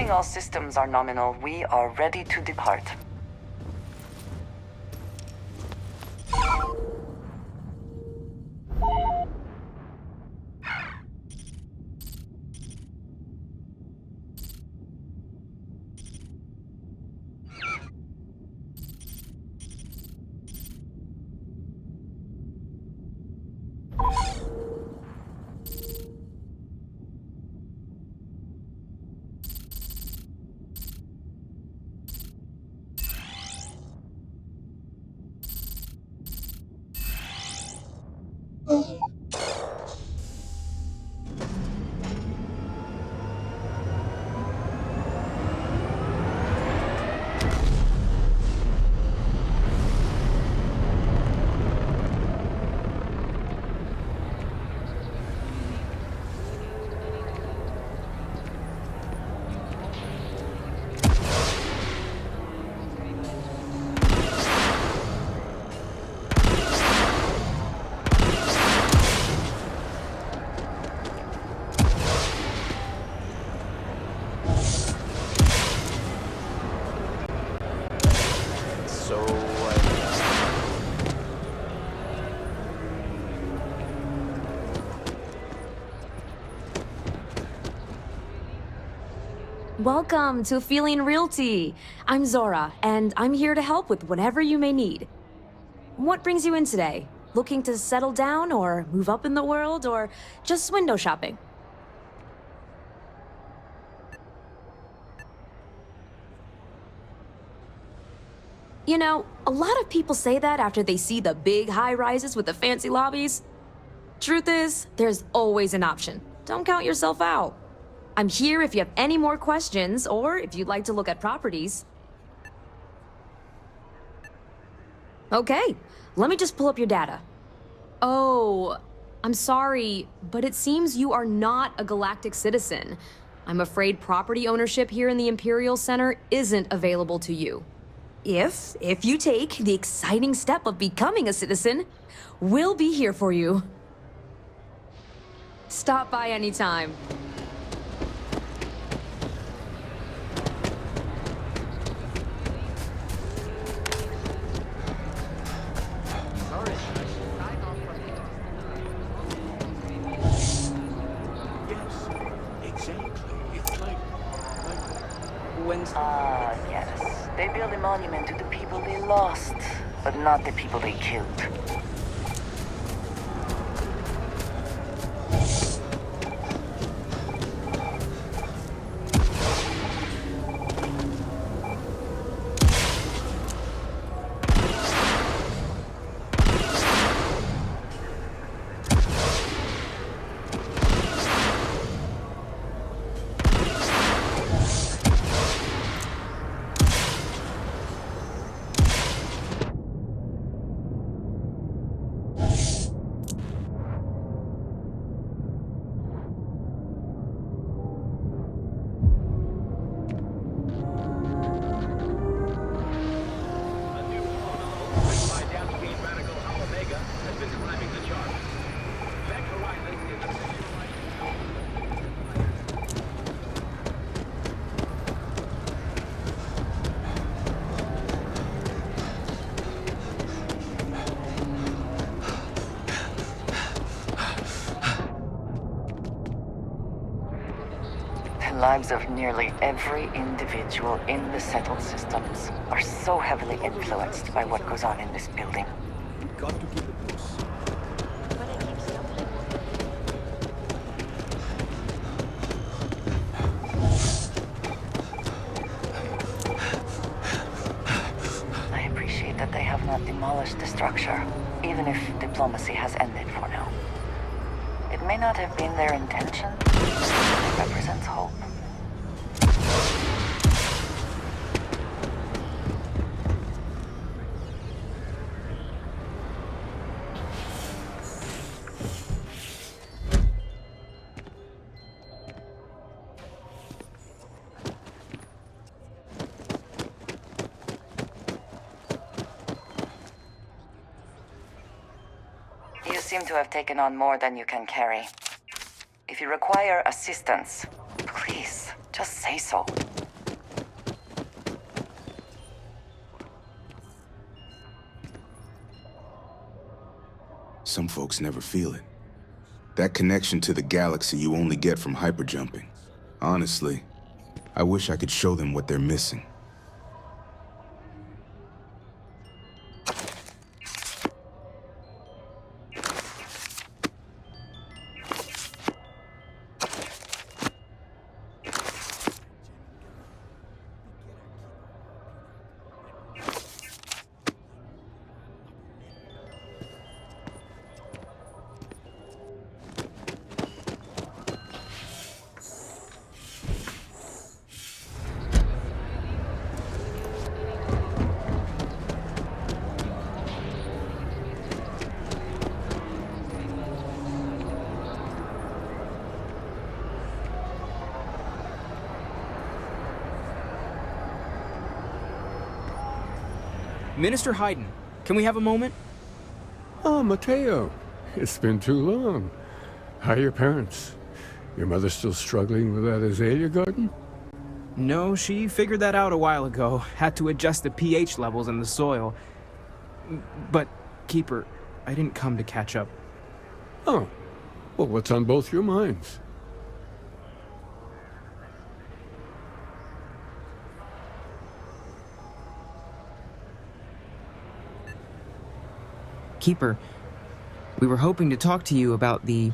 Assuming all systems are nominal, we are ready to depart. Welcome to Feeling Realty. I'm Zora, and I'm here to help with whatever you may need. What brings you in today? Looking to settle down or move up in the world or just window shopping? You know, a lot of people say that after they see the big high-rises with the fancy lobbies. Truth is, there's always an option. Don't count yourself out. I'm here if you have any more questions, or if you'd like to look at properties. Okay, let me just pull up your data. Oh, I'm sorry, but it seems you are not a galactic citizen. I'm afraid property ownership here in the Imperial Center isn't available to you. If you take the exciting step of becoming a citizen, we'll be here for you. Stop by anytime. Yes. They build a monument to the people they lost, but not the people they killed. The lives of nearly every individual in the settled systems are so heavily influenced by what goes on in this building. We've got to keep it loose. I appreciate that they have not demolished the structure, even if diplomacy has ended for now. It may not have been their intention, but it represents hope. You seem to have taken on more than you can carry. If you require assistance, please, just say so. Some folks never feel it. That connection to the galaxy you only get from hyperjumping. Honestly, I wish I could show them what they're missing. Minister Hayden, can we have a moment? Oh, Mateo. It's been too long. How are your parents? Your mother still struggling with that azalea garden? No, she figured that out a while ago. Had to adjust the pH levels in the soil. But, Keeper, I didn't come to catch up. Oh. Well, what's on both your minds? Keeper, we were hoping to talk to you about the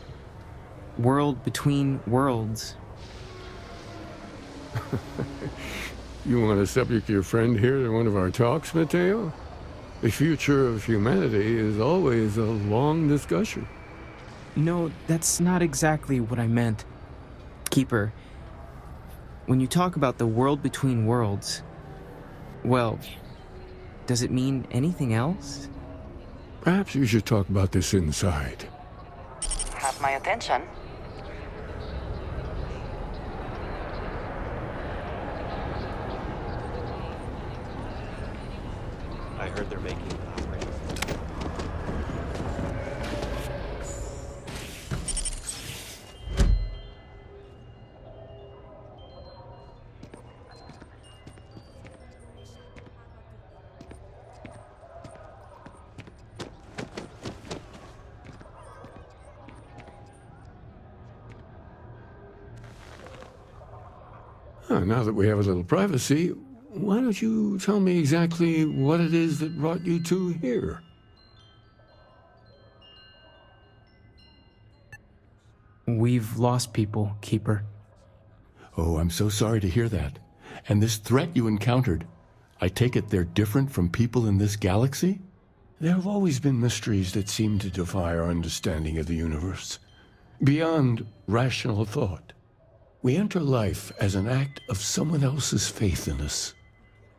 world between worlds. You want to subject your friend here to one of our talks, Mateo? The future of humanity is always a long discussion. No, that's not exactly what I meant. Keeper, when you talk about the world between worlds, well, does it mean anything else? Perhaps you should talk about this inside. Have my attention. I heard they're making an operation. Now that we have a little privacy, why don't you tell me exactly what it is that brought you two here? We've lost people, Keeper. Oh, I'm so sorry to hear that. And this threat you encountered, I take it they're different from people in this galaxy? There have always been mysteries that seem to defy our understanding of the universe. Beyond rational thought. We enter life as an act of someone else's faith in us.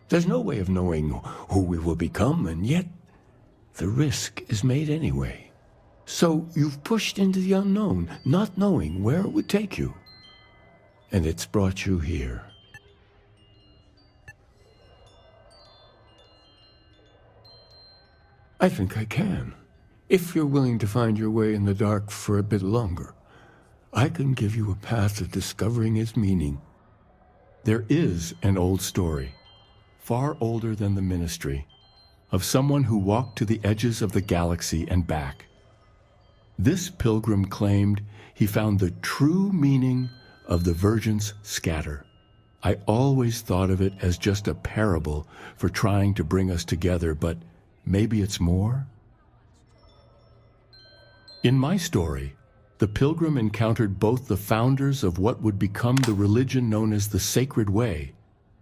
There's no way of knowing who we will become, and yet the risk is made anyway. So you've pushed into the unknown, not knowing where it would take you. And it's brought you here. I think I can. If you're willing to find your way in the dark for a bit longer, I can give you a path to discovering its meaning. There is an old story, far older than the Ministry, of someone who walked to the edges of the galaxy and back. This pilgrim claimed he found the true meaning of the Virgins' scatter. I always thought of it as just a parable for trying to bring us together, but maybe it's more? In my story, the pilgrim encountered both the founders of what would become the religion known as the Sacred Way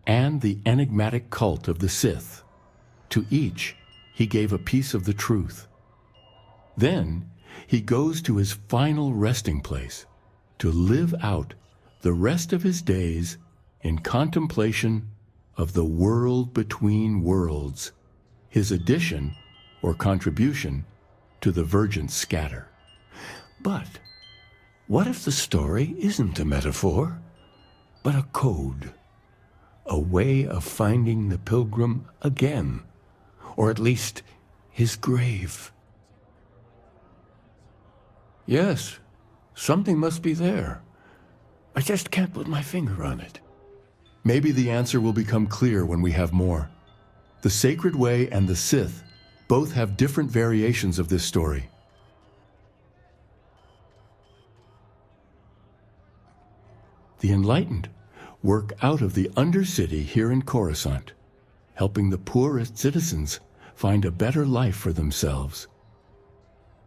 and the enigmatic cult of the Sith. To each, he gave a piece of the truth. Then, he goes to his final resting place to live out the rest of his days in contemplation of the world between worlds, his addition or contribution to the Virgins' scatter. But what if the story isn't a metaphor, but a code? A way of finding the pilgrim again, or at least his grave. Yes, something must be there. I just can't put my finger on it. Maybe the answer will become clear when we have more. The Sacred Way and the Sith both have different variations of this story. the enlightened, work out of the Undercity here in Coruscant, helping the poorest citizens find a better life for themselves.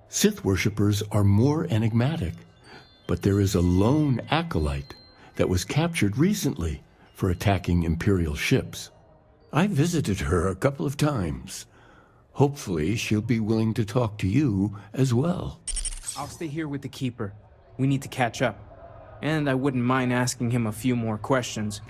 Sith worshippers are more enigmatic, but there is a lone acolyte that was captured recently for attacking Imperial ships. I visited her a couple of times. Hopefully, she'll be willing to talk to you as well. I'll stay here with the Keeper. We need to catch up. And I wouldn't mind asking him a few more questions.